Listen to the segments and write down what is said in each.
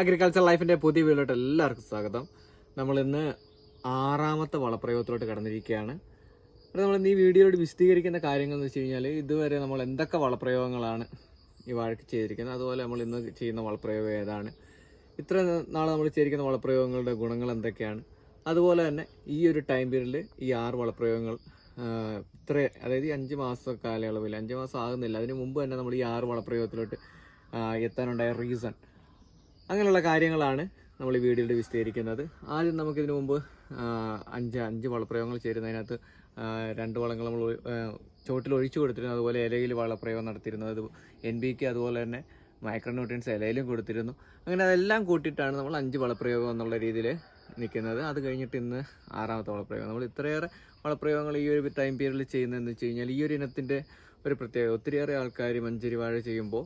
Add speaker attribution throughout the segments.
Speaker 1: Agriculture ലൈഫിന്റെ പുതിയ വീഡിയോയിലോട്ട് എല്ലാവർക്കും സ്വാഗതം. നമ്മൾ ഇന്ന് 6ാമത്തെ വളപ്രയോഗത്തിലോട്ട് കടന്നിരിക്കുകയാണ്. അപ്പോൾ നമ്മൾ ഇന്ന് ഈ വീഡിയോയോട് വിശദീകരിക്കുന്ന കാര്യങ്ങൾ എന്ന് വെച്ച് കഴിഞ്ഞാൽ ഇതുവരെ നമ്മൾ എന്തൊക്കെ വളപ്രയോഗങ്ങളാണ് ഈ വാഴയ്ക്ക് ചെയ്തിരിക്കുന്നത്, അതുപോലെ നമ്മൾ ഇന്ന് ചെയ്യുന്ന വളപ്രയോഗം ഏതാണ്, ഇത്ര നാൾ നമ്മൾ ചെയ്തിരിക്കുന്ന വളപ്രയോഗങ്ങളുടെ ഗുണങ്ങൾ എന്തൊക്കെയാണ്, അതുപോലെ തന്നെ ഈ ഒരു ടൈം പീരീഡിൽ ഈ 6 വളപ്രയോഗങ്ങൾ അതായത് ഈ 5 മാസം കാലയളവിൽ 5 മാസം ആകുന്നില്ല, അതിന് മുമ്പ് തന്നെ നമ്മൾ ഈ 6 വളപ്രയോഗത്തിലോട്ട് എത്താനുണ്ടായ റീസൺ, അങ്ങനെയുള്ള കാര്യങ്ങളാണ് നമ്മൾ ഈ വീഡിയോയിൽ വിശദീകരിക്കുന്നത്. ആദ്യം നമുക്കിതിനു മുമ്പ് അഞ്ച് വളപ്രയോഗങ്ങൾ ചേരുന്നതിനകത്ത് 2 വളങ്ങൾ നമ്മൾ ചോട്ടിൽ ഒഴിച്ചു കൊടുത്തിരുന്നു, അതുപോലെ ഇലയിൽ വളപ്രയോഗം നടത്തിയിരുന്നത് NPK, അതുപോലെ തന്നെ മൈക്രോന്യൂട്രിയൻസ് ഇലയിലും കൊടുത്തിരുന്നു. അങ്ങനെ അതെല്ലാം കൂട്ടിയിട്ടാണ് നമ്മൾ 5 വളപ്രയോഗം എന്നുള്ള രീതിയിൽ നിൽക്കുന്നത്. അത് കഴിഞ്ഞിട്ട് ഇന്ന് 6ാമത്തെ വളപ്രയോഗം. നമ്മൾ ഇത്രയേറെ വളപ്രയോഗങ്ങൾ ഈ ഒരു ടൈം പീരീഡിൽ ചെയ്യുന്നതെന്ന് വെച്ച് കഴിഞ്ഞാൽ ഈ ഒരു ഇനത്തിൻ്റെ ഒരു പ്രത്യേകത, ഒത്തിരിയേറെ ആൾക്കാർ മഞ്ചരി വാഴ ചെയ്യുമ്പോൾ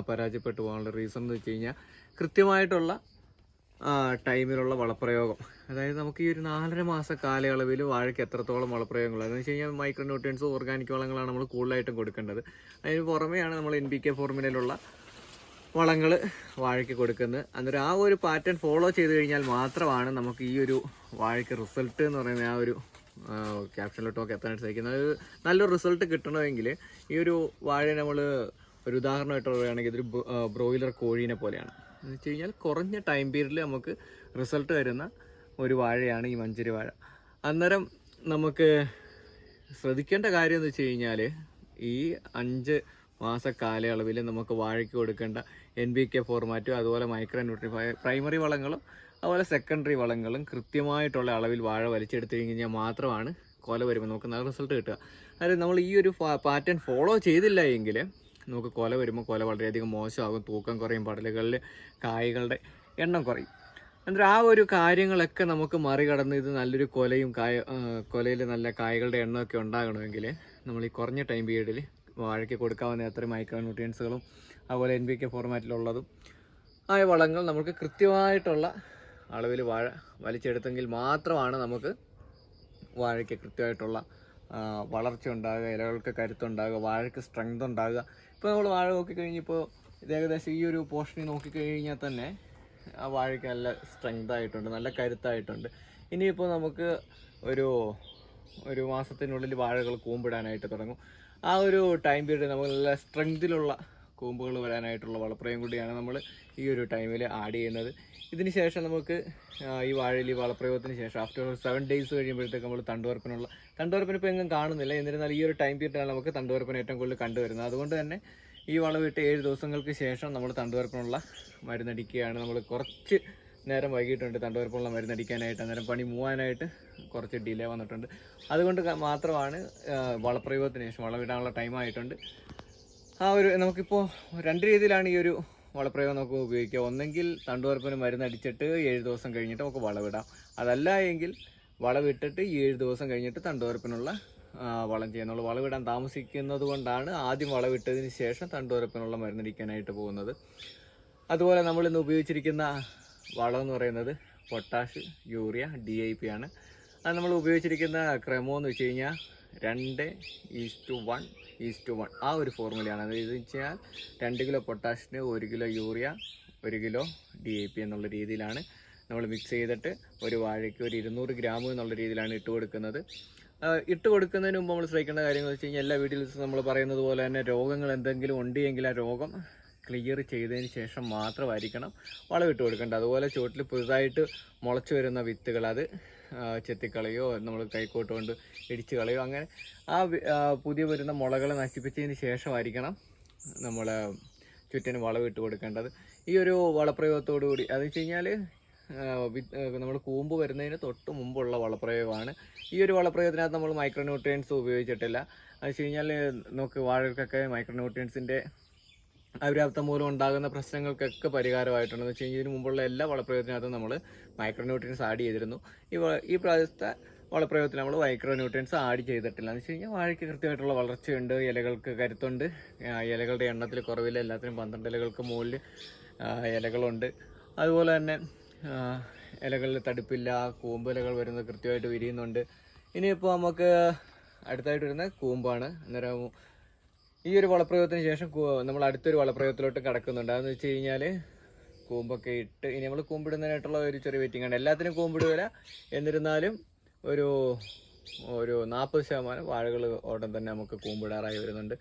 Speaker 1: പരാജയപ്പെട്ടു പോകാനുള്ള റീസൺ എന്ന് വെച്ച് കഴിഞ്ഞാൽ കൃത്യമായിട്ടുള്ള ടൈമിലുള്ള വളപ്രയോഗം. അതായത് നമുക്ക് ഈ ഒരു 4.5 മാസ കാലയളവിൽ വാഴയ്ക്ക് എത്രത്തോളം വളപ്രയോഗങ്ങൾ, എന്ന് വെച്ച് കഴിഞ്ഞാൽ മൈക്രോ ന്യൂട്രിയൻസ് ഓർഗാനിക് വളങ്ങളാണ് നമ്മൾ കൂടുതലായിട്ടും കൊടുക്കേണ്ടത്. അതിന് പുറമെയാണ് നമ്മൾ NPK ഫോർമുലയിലുള്ള വളങ്ങൾ വാഴയ്ക്ക് കൊടുക്കുന്നത്. അന്നേരം ആ ഒരു പാറ്റേൺ ഫോളോ ചെയ്ത് കഴിഞ്ഞാൽ മാത്രമാണ് നമുക്ക് ഈ ഒരു വാഴയ്ക്ക് റിസൾട്ട് എന്ന് പറയുന്ന ആ ഒരു ക്യാപ്ഷനിലോട്ടൊക്കെ എത്താനായിട്ട് സാധിക്കുന്നത്. നല്ലൊരു റിസൾട്ട് കിട്ടണമെങ്കിൽ ഈ ഒരു വാഴയെ നമ്മൾ ഒരു ഉദാഹരണമായിട്ട് പറയുകയാണെങ്കിൽ ഇതൊരു ബ്രോയിലർ കോഴീനെ പോലെയാണ്. എന്ന് വെച്ച് കഴിഞ്ഞാൽ കുറഞ്ഞ ടൈം പീരീഡിൽ നമുക്ക് റിസൾട്ട് വരുന്ന ഒരു വാഴയാണ് ഈ മഞ്ചരി വാഴ. അന്നേരം നമുക്ക് ശ്രദ്ധിക്കേണ്ട കാര്യം എന്ന് വെച്ച് കഴിഞ്ഞാൽ ഈ 5 മാസ കാലയളവിൽ നമുക്ക് വാഴയ്ക്ക് കൊടുക്കേണ്ട NPK ഫോർമാറ്റും അതുപോലെ മൈക്രോ ന്യൂട്രിയൻ പ്രൈമറി വളങ്ങളും അതുപോലെ സെക്കൻഡറി വളങ്ങളും കൃത്യമായിട്ടുള്ള അളവിൽ വാഴ വലിച്ചെടുത്ത് കഴിഞ്ഞാൽ മാത്രമാണ് കൊല വരുമ്പോൾ നമുക്ക് നല്ല റിസൾട്ട് കിട്ടുക. അതായത് നമ്മൾ ഈ ഒരു പാറ്റേൺ ഫോളോ ചെയ്തില്ല എങ്കിൽ നമുക്ക് കൊല വരുമ്പോൾ കൊല വളരെയധികം മോശമാകും, തൂക്കം കുറയും, പടലുകളിൽ കായ്കളുടെ എണ്ണം കുറയും. അന്നേരം ആ ഒരു കാര്യങ്ങളൊക്കെ നമുക്ക് മറികടന്ന് ഇത് നല്ലൊരു കൊലയിൽ നല്ല കായ്കളുടെ എണ്ണമൊക്കെ ഉണ്ടാകണമെങ്കിൽ നമ്മൾ ഈ കുറഞ്ഞ ടൈം പീരീഡിൽ വാഴയ്ക്ക് കൊടുക്കാവുന്ന എത്ര മൈക്രോ ന്യൂട്രിയൻസുകളും അതുപോലെ NPK ഫോർമാറ്റിലുള്ളതും ആയ വളങ്ങൾ നമുക്ക് കൃത്യമായിട്ടുള്ള അളവിൽ വാഴ വലിച്ചെടുത്തെങ്കിൽ മാത്രമാണ് നമുക്ക് വാഴയ്ക്ക് കൃത്യമായിട്ടുള്ള വളർച്ച ഉണ്ടാകുക, ഇലകൾക്ക് കരുത്തുണ്ടാകുക, വാഴയ്ക്ക് സ്ട്രെങ്ത് ഉണ്ടാകുക. ഇപ്പോൾ നമ്മൾ വാഴ നോക്കിക്കഴിഞ്ഞപ്പോൾ ഇത് ഏകദേശം ഈ ഒരു പോർഷനിൽ നോക്കിക്കഴിഞ്ഞാൽ തന്നെ ആ വാഴയ്ക്ക് നല്ല സ്ട്രെങ്ത് ആയിട്ടുണ്ട്, നല്ല കരുത്തായിട്ടുണ്ട്. ഇനിയിപ്പോൾ നമുക്ക് ഒരു മാസത്തിനുള്ളിൽ വാഴകൾ കൂമ്പിടാനായിട്ട് തുടങ്ങും. ആ ഒരു ടൈം പീരീഡ് നമുക്ക് നല്ല സ്ട്രെങ്തിലുള്ള കൂമ്പുകൾ വരാനായിട്ടുള്ള വളപ്രയോഗം കൂടിയാണ് നമ്മൾ ഈ ഒരു ടൈമിൽ ആഡ് ചെയ്യുന്നത്. ഇതിന് ശേഷം നമുക്ക് ഈ വാഴയിൽ ഈ വളപ്രയോഗത്തിന് ശേഷം ആഫ്റ്റർ 7 ഡേയ്സ് കഴിയുമ്പോഴത്തേക്ക് നമ്മൾ തണ്ടുവരപ്പിന് ഇപ്പോൾ എങ്ങും കാണുന്നില്ല. എന്നിരുന്നാൽ ഈ ഒരു ടൈം പീരീഡിലാണ് നമുക്ക് തണ്ടുവരപ്പിന് ഏറ്റവും കൂടുതൽ കണ്ടുവരുന്നത്. അതുകൊണ്ട് തന്നെ ഈ വളവിട്ട് 7 ദിവസങ്ങൾക്ക് ശേഷം നമ്മൾ തണ്ടുവരപ്പിനുള്ള മരുന്നടിക്കുകയാണ്. നമ്മൾ കുറച്ച് നേരം വൈകിട്ടുണ്ട് തണ്ടുവരപ്പിനുള്ള മരുന്നടിക്കാനായിട്ട്. അന്നേരം പണി മൂവാനായിട്ട് കുറച്ച് ഡിലേ വന്നിട്ടുണ്ട്. അതുകൊണ്ട് മാത്രമാണ് വളപ്രയോഗത്തിന് ശേഷം വളവിടാനുള്ള ടൈമായിട്ടുണ്ട്. നമുക്കിപ്പോൾ 2 രീതിയിലാണ് ഈ ഒരു വളപ്രയോഗം നമുക്ക് ഉപയോഗിക്കുക. ഒന്നെങ്കിൽ തണ്ടുവരപ്പിന് മരുന്നടിച്ചിട്ട് 7 ദിവസം കഴിഞ്ഞിട്ട് നമുക്ക് വളവിടാം. അതല്ല എങ്കിൽ വളവിട്ടിട്ട് 7 ദിവസം കഴിഞ്ഞിട്ട് തണ്ടുവരപ്പിനുള്ള വളം ചെയ്യുന്നുള്ളൂ. വളവിടാൻ താമസിക്കുന്നത് കൊണ്ടാണ് ആദ്യം വളവിട്ടതിന് ശേഷം തണ്ടുവരപ്പിനുള്ള മരുന്നടിക്കാനായിട്ട് പോകുന്നത്. അതുപോലെ നമ്മളിന്ന് ഉപയോഗിച്ചിരിക്കുന്ന വളം എന്ന് പറയുന്നത് പൊട്ടാഷ്, യൂറിയ, DAP ആണ്. അത് നമ്മൾ ഉപയോഗിച്ചിരിക്കുന്ന ക്രമം എന്ന് വെച്ച് കഴിഞ്ഞാൽ 2:1:1 ആ ഒരു ഫോർമുലയാണ്. അത് ഇത് വെച്ചാൽ 2 കിലോ പൊട്ടാഷിന് 1 കിലോ യൂറിയ, 1 കിലോ DAP എന്നുള്ള രീതിയിലാണ് നമ്മൾ മിക്സ് ചെയ്തിട്ട് ഒരു വാഴയ്ക്ക് ഒരു 200 ഗ്രാം എന്നുള്ള രീതിയിലാണ് ഇട്ട് കൊടുക്കുന്നത്. ഇട്ട് കൊടുക്കുന്നതിന് മുമ്പ് നമ്മൾ ശ്രദ്ധിക്കേണ്ട കാര്യങ്ങൾ വെച്ച് കഴിഞ്ഞാൽ എല്ലാ വീഡിയോസും നമ്മൾ പറയുന്നത് പോലെ തന്നെ രോഗങ്ങൾ എന്തെങ്കിലും ഉണ്ടെങ്കിൽ ആ രോഗം ക്ലിയർ ചെയ്തതിന് ശേഷം മാത്രമായിരിക്കണം വളമിട്ട് കൊടുക്കേണ്ടത്. അതുപോലെ ചുവട്ടിൽ പുതുതായിട്ട് മുളച്ചു വരുന്ന വിത്തുകൾ അത് ചെത്തിക്കളയോ നമ്മൾ കൈക്കോട്ട് കൊണ്ട് ഇടിച്ച് കളയോ, അങ്ങനെ പുതിയ വരുന്ന മുളകളെ നശിപ്പിച്ചതിന് ശേഷമായിരിക്കണം നമ്മൾ ചുറ്റിന് വളമിട്ട് കൊടുക്കേണ്ടത്. ഈ ഒരു വളപ്രയോഗത്തോടു കൂടി അത് വെച്ച് കഴിഞ്ഞാൽ നമ്മൾ കൂമ്പ് വരുന്നതിന് തൊട്ട് മുമ്പുള്ള വളപ്രയോഗമാണ്. ഈ ഒരു വളപ്രയോഗത്തിനകത്ത് നമ്മൾ മൈക്രോ ന്യൂട്രിയൻസ് ഉപയോഗിച്ചിട്ടില്ല. അത് വെച്ച് കഴിഞ്ഞാൽ നമുക്ക് വാഴകൾക്കൊക്കെ മൈക്രോ ന്യൂട്രിയൻസിൻ്റെ അപര്യാപ്തം മൂലം ഉണ്ടാകുന്ന പ്രശ്നങ്ങൾക്കൊക്കെ പരിഹാരമായിട്ടുണ്ടെന്ന് വെച്ച് കഴിഞ്ഞാൽ ഇതിന് മുമ്പുള്ള എല്ലാ വളപ്രയോഗത്തിനകത്തും നമ്മൾ മൈക്രോ ന്യൂട്രിയൻസ് ആഡ് ചെയ്തിരുന്നു. ഈ പ്രാവശ്യത്തെ വളപ്രയോഗത്തിൽ നമ്മൾ മൈക്രോ ന്യൂട്രിയൻസ് ആഡ് ചെയ്തിട്ടില്ല. എന്ന് വെച്ച് കഴിഞ്ഞാൽ വാഴയ്ക്ക് കൃത്യമായിട്ടുള്ള വളർച്ചയുണ്ട്, ഇലകൾക്ക് കരുത്തുണ്ട്, ഇലകളുടെ എണ്ണത്തിൽ കുറവില്ല, എല്ലാത്തിനും 12 ഇലകൾക്ക് മുകളിൽ ഇലകളുണ്ട്. അതുപോലെ തന്നെ ഇലകളിൽ തടിപ്പില്ല, കൂമ്പിലകൾ വരുന്നത് കൃത്യമായിട്ട് വിരിയുന്നുണ്ട്. ഇനിയിപ്പോൾ നമുക്ക് അടുത്തായിട്ട് വരുന്ന കൂമ്പാണ്. അന്നേരം ഈ ഒരു വളപ്രയോഗത്തിന് ശേഷം നമ്മൾ അടുത്തൊരു വളപ്രയോഗത്തിലോട്ട് കടക്കുന്നുണ്ട്. അതെന്ന് വെച്ച് കഴിഞ്ഞാൽ കൂമ്പൊക്കെ ഇട്ട് ഇനി നമ്മൾ കൂമ്പിടുന്നതിനായിട്ടുള്ള ഒരു ചെറിയ വെയിറ്റിംഗ് ആണ്. എല്ലാത്തിനും കൂമ്പിടുകയില്ല, എന്നിരുന്നാലും ഒരു 40% വാഴകൾ ഉടൻ തന്നെ നമുക്ക് കൂമ്പിടാറായി വരുന്നുണ്ട്.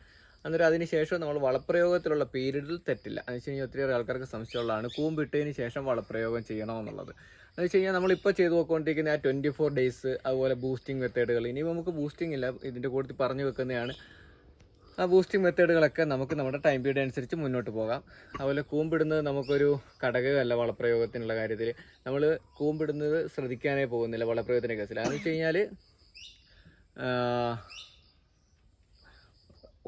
Speaker 1: അന്നേരം അതിന് ശേഷം നമ്മൾ വളപ്രയോഗത്തിലുള്ള പീരീഡിൽ തെറ്റില്ല. എന്ന് വെച്ച് കഴിഞ്ഞാൽ ഒത്തിരി ആൾക്കാർക്ക് സംശയമുള്ളതാണ് കൂമ്പിട്ടതിന് ശേഷം വളപ്രയോഗം ചെയ്യണമെന്നുള്ളത്. എന്ന് വെച്ച് കഴിഞ്ഞാൽ നമ്മളിപ്പോൾ ചെയ്ത് നോക്കിക്കൊണ്ടിരിക്കുന്ന ആ 24 ഡേയ്സ്, അതുപോലെ ബൂസ്റ്റിംഗ് മെത്തേഡുകൾ, ഇനി നമുക്ക് ബൂസ്റ്റിംഗ് ഇല്ല, ഇതിൻ്റെ കൂട്ടത്തിൽ പറഞ്ഞു വെക്കുന്നതാണ്. ആ ബൂസ്റ്റിംഗ് മെത്തേഡുകളൊക്കെ നമുക്ക് നമ്മുടെ ടൈം പീരീഡ് അനുസരിച്ച് മുന്നോട്ട് പോകാം. അതുപോലെ കൂമ്പിടുന്നത് നമുക്കൊരു ഘടകമല്ല വളപ്രയോഗത്തിനുള്ള കാര്യത്തിൽ. നമ്മൾ കൂമ്പിടുന്നത് ശ്രദ്ധിക്കാനേ പോകുന്നില്ല വളപ്രയോഗത്തിൻ്റെ കേസിൽ. അതെന്ന് വെച്ച് കഴിഞ്ഞാൽ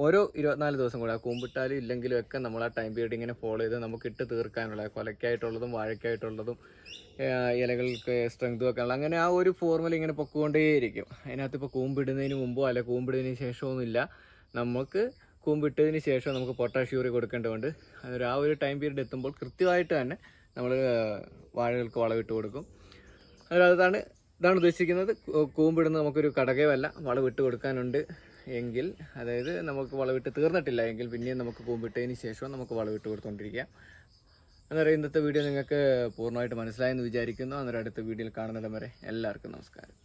Speaker 1: ഓരോ 24 ദിവസം കൂടെ കൂമ്പിട്ടാലും ഇല്ലെങ്കിലും ഒക്കെ നമ്മൾ ആ ടൈം പീരീഡ് ഇങ്ങനെ ഫോളോ ചെയ്ത് നമുക്ക് ഇട്ട് തീർക്കാനുള്ള കൊലയ്ക്കായിട്ടുള്ളതും വാഴയ്ക്കായിട്ടുള്ളതും ഇലകൾക്ക് സ്ട്രെങ്ത് വെക്കാനുള്ള അങ്ങനെ ആ ഒരു ഫോർമുല ഇങ്ങനെ പൊക്കുകൊണ്ടേയിരിക്കും. അതിനകത്ത് ഇപ്പോൾ കൂമ്പിടുന്നതിന് മുമ്പോ അല്ല കൂമ്പിടുന്നതിന് ശേഷമൊന്നുമില്ല. നമുക്ക് കൂമ്പിട്ടതിന് ശേഷം നമുക്ക് പൊട്ടാഷ് യൂറിയ കൊടുക്കേണ്ടതുണ്ട്. അതൊരു ആ ഒരു ടൈം പീരീഡ് എത്തുമ്പോൾ കൃത്യമായിട്ട് തന്നെ നമ്മൾ വാഴകൾക്ക് വളമിട്ട് കൊടുക്കും. ഇതാണ് ഉദ്ദേശിക്കുന്നത്. കൂമ്പിടുന്നത് നമുക്കൊരു ഘടകമല്ല, വളമിട്ട് കൊടുക്കാനുണ്ട് എങ്കിൽ, അതായത് നമുക്ക് വളമിട്ട് തീർന്നിട്ടില്ല എങ്കിൽ പിന്നെയും നമുക്ക് കൂമ്പിട്ടതിന് ശേഷം നമുക്ക് വളമിട്ട് കൊടുത്തുകൊണ്ടിരിക്കാം. അന്നേരം ഇന്നത്തെ വീഡിയോ നിങ്ങൾക്ക് പൂർണ്ണമായിട്ട് മനസ്സിലായെന്ന് വിചാരിക്കുന്നു. അന്നേരം അടുത്ത വീഡിയോയിൽ കാണുന്നിടം വരെ എല്ലാവർക്കും നമസ്കാരം.